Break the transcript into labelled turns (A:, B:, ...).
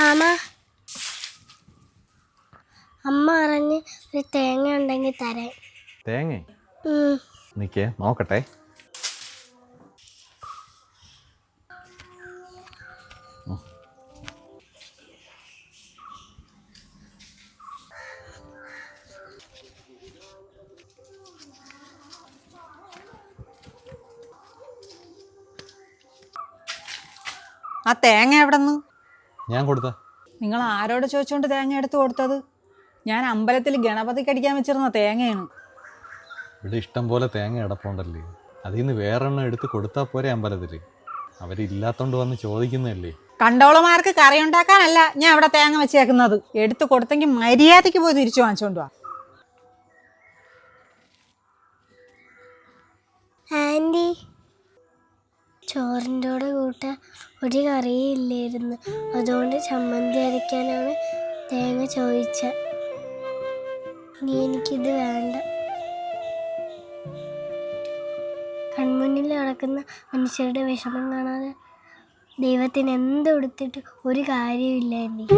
A: ആമ അമ്മ പറഞ്ഞ് ഒരു തേങ്ങ ഉണ്ടെങ്കിൽ തരാൻ.
B: തേങ്ങ നിക്കേ നോക്കട്ടെ.
C: ആ തേങ്ങ എവിടെന്ന്?
B: ഞാൻ കൊടുത്ത.
C: നിങ്ങൾ ആരോട് ചോദിച്ചോണ്ട് തേങ്ങ എടുത്ത് കൊടുത്തത്? ഞാൻ അമ്പലത്തിൽ ഗണപതിക്ക് അടിക്കാൻ വെച്ചിരുന്ന തേങ്ങയാണ്.
B: ഇവിടെ ഇഷ്ടം പോലെ തേങ്ങ കിടപ്പുണ്ടല്ലേ, അതിൽ നിന്ന് വേറെണ്ണം എടുത്ത് കൊടുത്താൽ പോരെ അമ്പലത്തിൽ? അവരില്ലാത്തോണ്ട് വന്ന് ചോദിക്കുന്നതല്ലേ.
C: കണ്ടോളമാർക്ക് കറി ഉണ്ടാക്കാനല്ല ഞാൻ ഇവിടെ തേങ്ങ വെച്ചേക്കുന്നത്. എടുത്ത് കൊടുത്തെങ്കിൽ മര്യാദയ്ക്ക് പോയി തിരിച്ചു വാങ്ങിച്ചോണ്ട് വാ.
A: ആൻറ്റി, ചോറിൻ്റെ കൂടെ കൂട്ടാൻ ഒരു കറിയും ഇല്ലായിരുന്നു. അതുകൊണ്ട് ചമ്മന്തി അരയ്ക്കാനാണ് തേങ്ങ ചോദിച്ചത്. ഇനി എനിക്കിത് വേണ്ട. കൺമുന്നിൽ നടക്കുന്ന മനുഷ്യരുടെ വിഷമം കാണാതെ ദൈവത്തിന് എന്ത് കൊടുത്തിട്ട് ഒരു കാര്യമില്ല ആൻറ്റി.